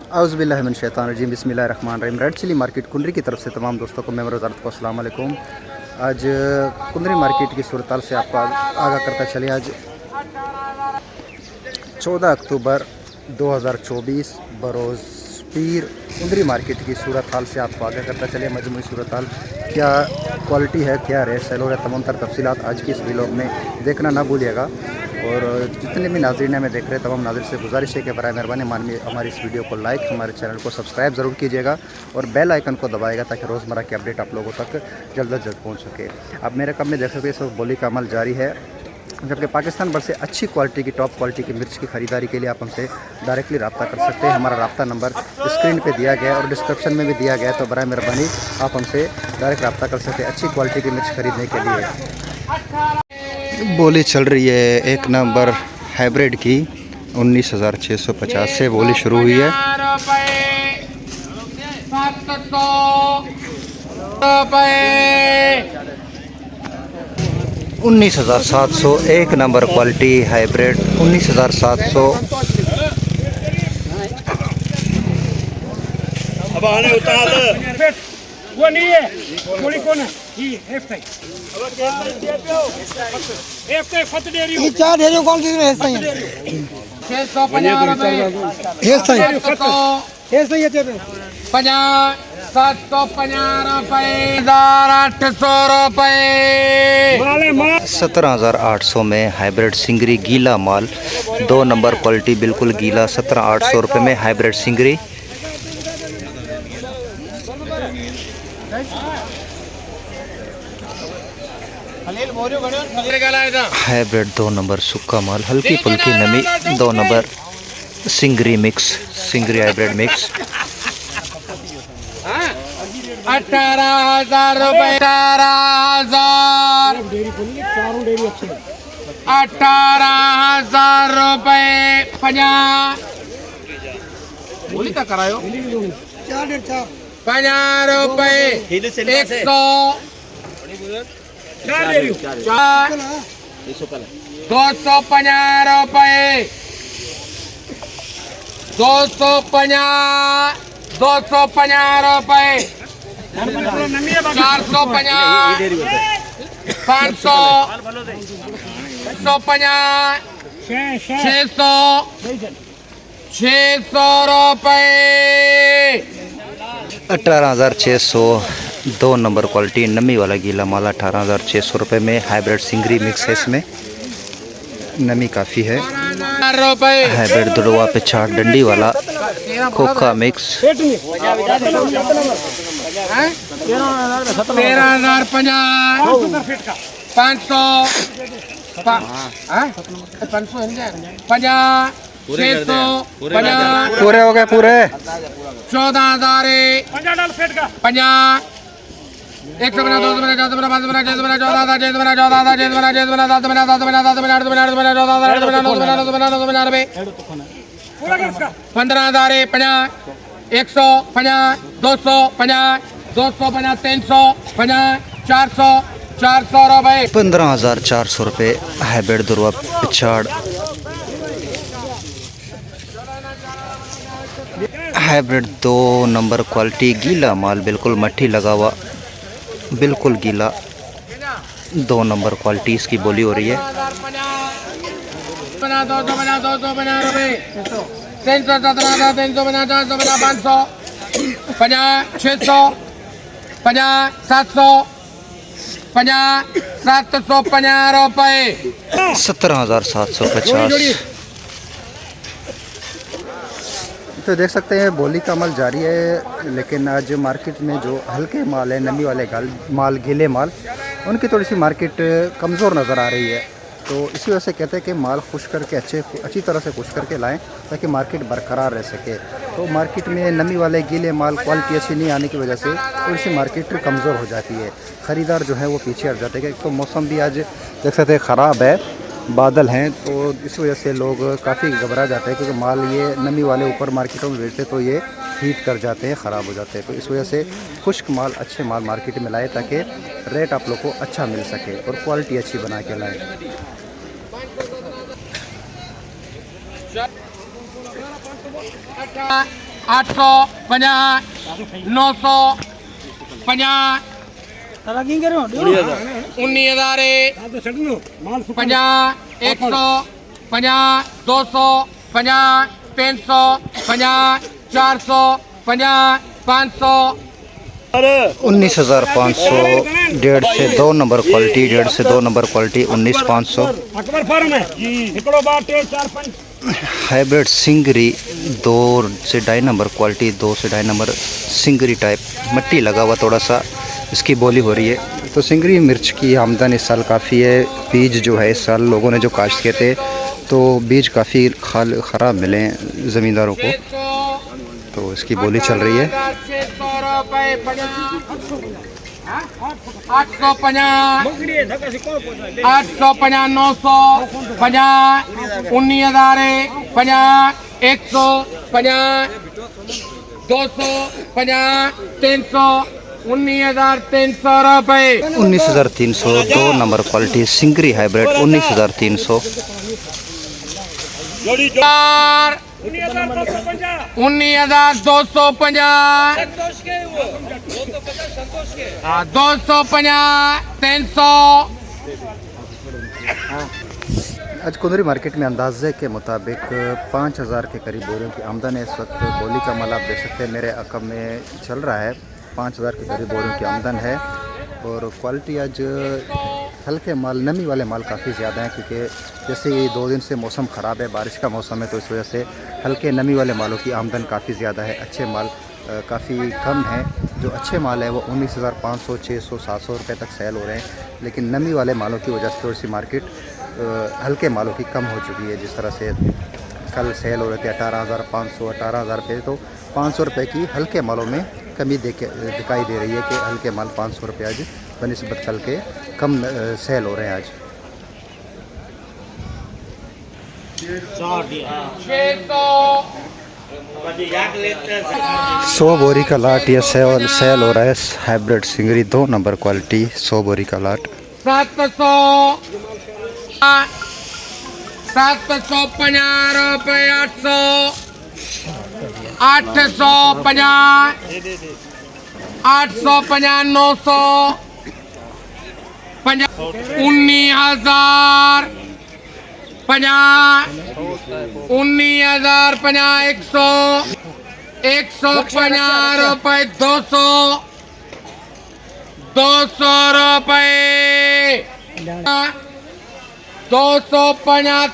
औज़ुबिल्लाहि मिन शैतानिर्रजीम बिस्मिल्लाहिर्रहमानिर्रहीम। Red chilli market कुंदरी की तरफ से तमाम दोस्तों को मेरा अर्ज़ को अस्सलाम वालेकुम। आज कुंदरी मार्केट की सूरत हाल से आपको आगाह करता चले। आज 14 अक्टूबर 2024 बरोज़ पीर कुंदरी मार्केट की सूरत हाल से आपको आगाह करता चले। मजमूई सूरत हाल क्या क्वालिटी है, क्या रेट सेल हो रहा है, तमाम तर तफसीलात आज की इस व्लॉग में देखना ना भूलिएगा। और जितने भी नाज़रीन हमें देख रहे हैं तमाम नाज़रीन से गुजारिश है कि बराए मेहरबानी हमारी इस वीडियो को लाइक, हमारे चैनल को सब्सक्राइब ज़रूर कीजिएगा और बेल आइकन को दबाएगा ताकि रोज़मर्रा की अपडेट आप लोगों तक जल्द अज जल्द पहुँच सके। अब मेरे कम में देख सकते हैं इस वक्त बोली का अमल जारी है, जबकि पाकिस्तान भर से अच्छी क्वालिटी की टॉप क्वालिटी की मिर्च की ख़रीदारी के लिए आप हमसे डायरेक्टली रब्ता कर सकते हैं। हमारा रब्ता नंबर स्क्रीन पे दिया गया है और डिस्क्रिप्शन में भी दिया गया है, तो बराए मेहरबानी आप हमसे डायरेक्ट रब्ता कर सकते हैं अच्छी क्वालिटी की मिर्च ख़रीदने के लिए। बोली चल रही है एक नंबर हाइब्रिड की 19,650 से बोली शुरू हुई है। 19,700 एक नंबर क्वालिटी हाइब्रिड 19,700। अब आने उतार वो नहीं है, गोली कौन है? ये एफटाई फत दे रही हूं। चार ढेरों कौन सी है? 650 रुपए ये सही है, ये सही है। 50 750 रुपए 1800 रुपए 17,800 में हाइब्रिड सिंगरी गीला माल 2 नंबर क्वालिटी बिल्कुल गीला 17,800 रुपये में हाइब्रिड सिंगरी। हाइब्रिड 2 नंबर सूखा माल हल्की फुल्की नमी 2 नंबर सिंगरी मिक्स सिंगरी हाइब्रिड मिक्स 18,000 रुपए 18,000 रुपए 50 बोली क्या करायो 50 रुपए 100 250 रुपए 250 250 रुपए 450 500 150 600 रुपए 18,600 2 नंबर क्वालिटी नमी वाला गीला माल 18,600 रुपये में हाइब्रिड सिंगरी मिक्स है। इसमें नमी काफ़ी है। हाइब्रिड दुड़वा पे छाट डंडी वाला खोखा मिक्स 13,500 पूरे हो गए पूरे 14,000 50 100 बना 200 बना 400 बना 500 बना 600 बना 14,000 बना 14,000 बना 7 बना 7 बना 7 बना 7 बना 8 बना 8 बना 14,000 बना 9 बना 9 बना 9 बना 90 15,000 50 100 50 200 50 200 50 300 50 400 400 रुपए 15,400 रुपये हाइब्रिड दुर्वा पिछाड़ हाइब्रिड 2 नंबर क्वालिटी गीला माल बिल्कुल मट्ठी लगा हुआ बिल्कुल गीला 2 नंबर क्वालिटी इसकी बोली हो रही है। 200 बना रुपए 317 300 बना 400 बना 500 50 600 50 700 50 750 रुपए 17,750। तो देख सकते हैं बोली का अमल जारी है, लेकिन आज मार्केट में जो हल्के माल है, नमी वाले माल, गीले माल, उनकी थोड़ी सी मार्केट कमज़ोर नज़र आ रही है। तो इसी वजह से कहते हैं कि माल खुश करके अच्छी तरह से खुश करके लाएं ताकि मार्केट बरकरार रह सके। तो मार्केट में नमी वाले गीले माल क्वालिटी अच्छी नहीं आने की वजह से थोड़ी सी मार्केट कमज़ोर हो जाती है, ख़रीदार जो है वो पीछे हट जाते हैं। तो मौसम भी आज देख सकते हैं ख़राब है, बादल हैं, तो इस वजह से लोग काफ़ी घबरा जाते हैं क्योंकि माल ये नमी वाले ऊपर मार्केटों में बेचते तो ये हीट कर जाते हैं, ख़राब हो जाते हैं। तो इस वजह से खुश्क माल अच्छे माल मार्केट में लाए ताकि रेट आप लोग को अच्छा मिल सके और क्वालिटी अच्छी बना के लाएँ। 18,000 850 950 तारा किंग करो 19,000 50 150 250 350 450 500 19,500 1.5 से 2 नंबर क्वालिटी 1.5 से 2 नंबर क्वालिटी 19,500 अकबर फार्म है जी हिकड़ो बार 3 4 5 हाइब्रिड सिंगरी 2 से 2.5 नंबर क्वालिटी 2 से 2.5 नंबर सिंगरी टाइप मट्टी लगा हुआ थोड़ा सा इसकी बोली हो रही है। तो सिंगरी मिर्च की आमदन इस साल काफ़ी है। बीज जो है इस साल लोगों ने जो काश्त किए थे तो बीज काफ़ी ख़राब मिले ज़मींदारों को, तो इसकी बोली चल रही है। 850 950 19,000 50 150 250 300 19,300 रुपए 19,300 2 नंबर क्वालिटी सिंगरी हाइब्रिड 19,300 19,250 250 300 आज कुंदरी मार्केट में अंदाजे के मुताबिक 5,000 के करीब बोरियों की आमदन है। इस वक्त बोली का माल आप देख सकते हैं मेरे अकब में चल रहा है। 5,000 के करीब बोरियों की आमदन है और क्वालिटी आज हल्के माल नमी वाले माल काफ़ी ज़्यादा हैं, क्योंकि जैसे ये 2 दिन से मौसम ख़राब है, बारिश का मौसम है, तो इस वजह से हल्के नमी वाले मालों की आमदन काफ़ी ज़्यादा है। अच्छे माल काफ़ी कम हैं। जो अच्छे माल हैं वो 19,500 600 700 रुपये तक सेल हो रहे हैं, लेकिन नमी वाले मालों की वजह से थोड़ी सी मार्केट हल्के मालों की कम हो चुकी है। जिस तरह से कल सेल हो रहे थे 18,500 18,000 रुपये, तो 500 रुपये की हल्के मालों में कमी दिखाई दे रही है कि हल्के माल 500 रुपये आज बनिस्बत कल के कम सेल हो रहे हैं आज। 100 बोरी का लाट ये सेल हो रहा है। हाइब्रिड सिंगरी 2 नंबर क्वालिटी 100 बोरी का लाट 750 रुपये 850 850 900 19,000 50 19,000 50 150 रुपये 200 रुपये 250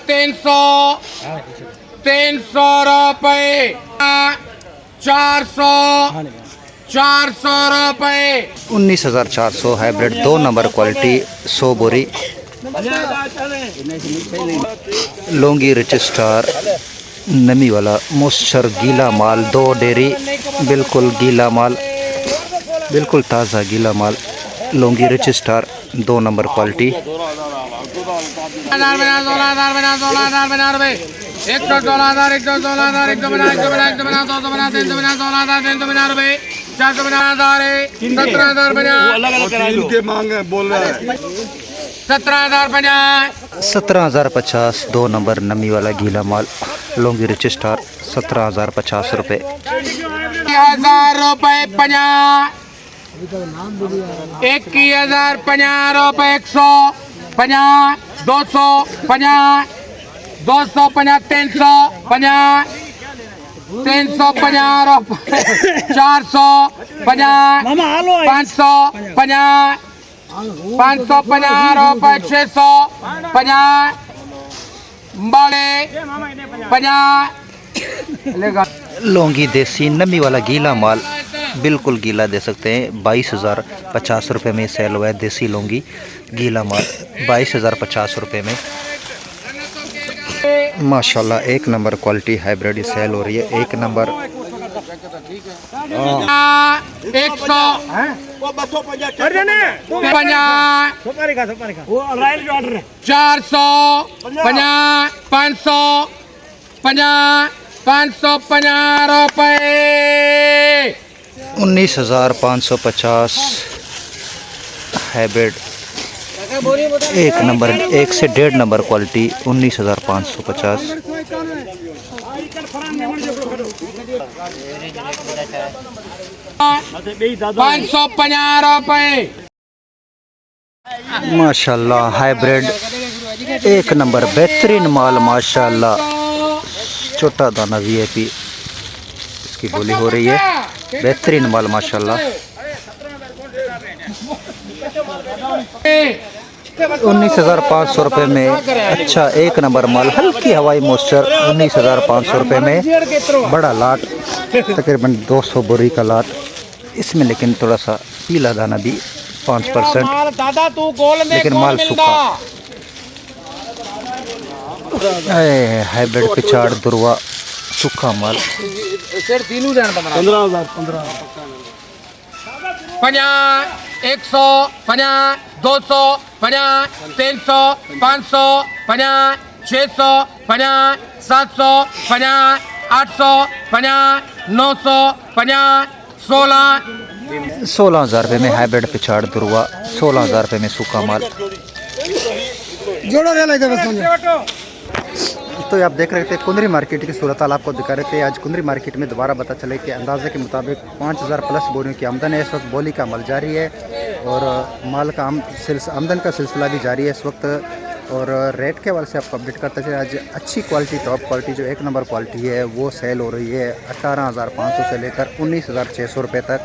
300 रुपये 400 रुपये 19,400 हाइब्रिड 2 नंबर क्वालिटी 100 बोरी। लोंगी रिच स्टार नमी वाला मॉइस्चर गीला माल 2 डेरी बिल्कुल गीला माल, बिल्कुल ताज़ा गीला माल लोंगी Rich Star 2 number quality 17,050 2 number नमी वाला गीला माल लोंगी रिच स्टार 17,050 रुपये 1,000 रुपये 50 21,050 रुपये 150 250 250 350 350 रुपये 450 550 550 रुपये 650 बड़े 50 लोंगी देसी नमी वाला गीला माल बिल्कुल गीला दे सकते हैं। 22,050 रुपये में सेल हुआ है देसी लोंगी गीला माल 22,050 रुपये में माशाल्लाह। 1 नंबर क्वालिटी हाइब्रिड सेल हो रही है 1 नंबर 100 400 500 550 रुपये 19,550 हाइब्रिड 1 नंबर 1 से 1.5 नंबर क्वालिटी 19,550 ₹550 माशाल्लाह हाइब्रिड एक नंबर बेहतरीन माल माशाल्लाह। छोटा दाना VIP इसकी बोली हो रही है, बेहतरीन माल माशाल्लाह। 19,500 रुपये में अच्छा एक नंबर माल, हल्की हवाई मॉइस्चर 19,500 रुपये में। बड़ा लाट तकरीबन 200 बोरी का लाट इसमें, लेकिन थोड़ा सा पीला दाना भी 5%, लेकिन माल सूखा। हाइब्रिड पिछाड़ दुर्वा सूखा माल। 50, 100, 50, 200, 50, 300, 500, 50, 600, 50, 700, 50, 800, 50, 900, 50, 16,000 रुपये में हाइब्रिड पिछाड़ दुर्वा, 16,000 रुपये में सूखा माल। जोड़ा ले लेते बस मुझे। तो आप देख रहे थे कुंदरी मार्केट की सूरत हाल आपको दिखा रहे थे। आज कुंदरी मार्केट में दोबारा पता चले कि अंदाजे के मुताबिक 5,000 प्लस बोरियों की आमदन है। इस वक्त बोली का अमल जारी है और माल का आमदन का सिलसिला भी जारी है इस वक्त। और रेट के हवाले से आपको अपडेट करते चले, आज अच्छी क्वालिटी टॉप क्वालिटी जो एक नंबर क्वालिटी है वो सेल हो रही है 18,500 से लेकर 19,600 रुपये तक।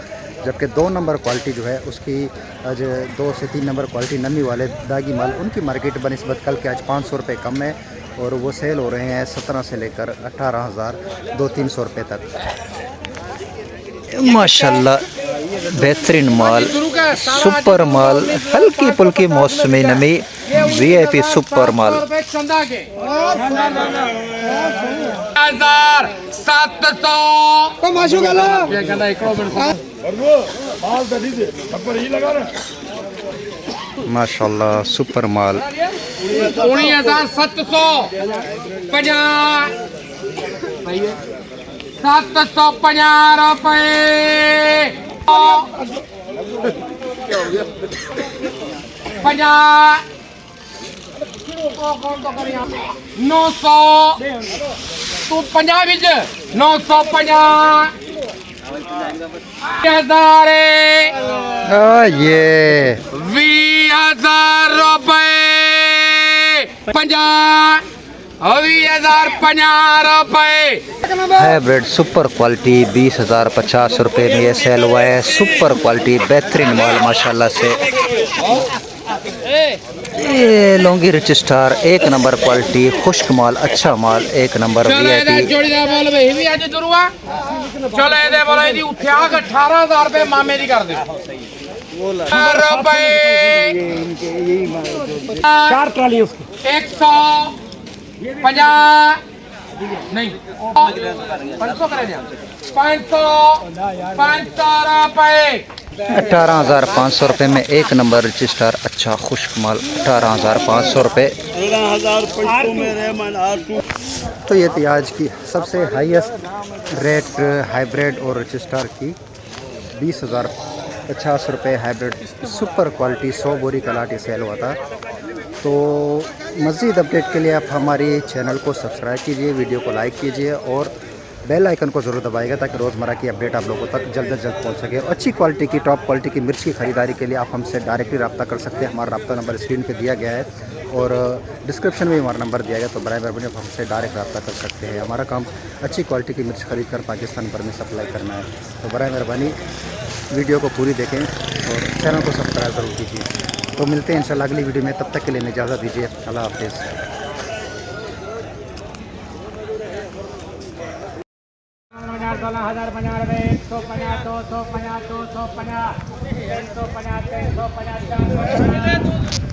जबकि 2 नंबर क्वालिटी जो है उसकी आज 2 से 3 नंबर क्वालिटी नमी वाले दागी माल उनकी मार्केट बनिस्बत कल के आज 500 रुपये कम है और वो सेल हो रहे हैं 17 से लेकर 18,200-300 रुपये तक। माशाल्लाह बेहतरीन माल, सुपर माल, हल्की पुल्की मौसमी नमी, VIP सुपर माल। 1,700 माशाल्लाह सुपर माल। 19,750, 750 रुपये। 50, 900, तू 50 बिच 950, 1,000 ये 20,000 रुपये। 50, 20,050 रुपये। हाइब्रिड सुपर क्वालिटी 20,050 रुपये में ये सेल हुआ है। सुपर क्वालिटी बेहतरीन माल माशाल्लाह से। ये लौंगी रिच स्टार एक नंबर क्वालिटी, खुश्क माल, अच्छा माल, एक नंबर VIP। चले 18,000 रुपये मामे दी कर दे। 4 ट्राली उसकी 150 नहीं 500 करे 500 रुपये। 18,500 रुपये में एक नंबर रजिस्टर अच्छा खुश्क माल 18,500 रुपये। तो ये थी आज की सबसे हाईएस्ट रेट हाइब्रिड और रजिस्टर की 20,050 रुपये हाइब्रिड सुपर क्वालिटी 100 बोरी का लाट ये सेल हुआ था। तो मज़ीद अपडेट के लिए आप हमारे चैनल को सब्सक्राइब कीजिए, वीडियो को लाइक कीजिए और बेल आइकन को ज़रूर दबाइएगा ताकि रोज़मर्रा की अपडेट आप लोगों तक जल्द से जल्द पहुंच सके। और अच्छी क्वालिटी की टॉप क्वालिटी की मिर्च की ख़रीदारी के लिए आप हमसे डायरेक्टली रब्ता कर सकते हैं। हमारा रब्ता नंबर स्क्रीन पे दिया गया है और डिस्क्रिप्शन में हमारा नंबर दिया गया, तो बराए मेहरबानी आप हमसे डायरेक्ट रब्ता कर सकते हैं। हमारा काम अच्छी क्वालिटी की मिर्च खरीद कर पाकिस्तान भर में सप्लाई करना है। तो बराए मेहरबानी वीडियो को पूरी देखें और चैनल को सब्सक्राइब ज़रूर कीजिए। तो मिलते हैं इंशाल्लाह अगली वीडियो में, तब तक के लिए इजाज़त दीजिए। अल्लाह हाफिज़। 16,050 रुपये, 150, 250, 250, 350, 350, 450।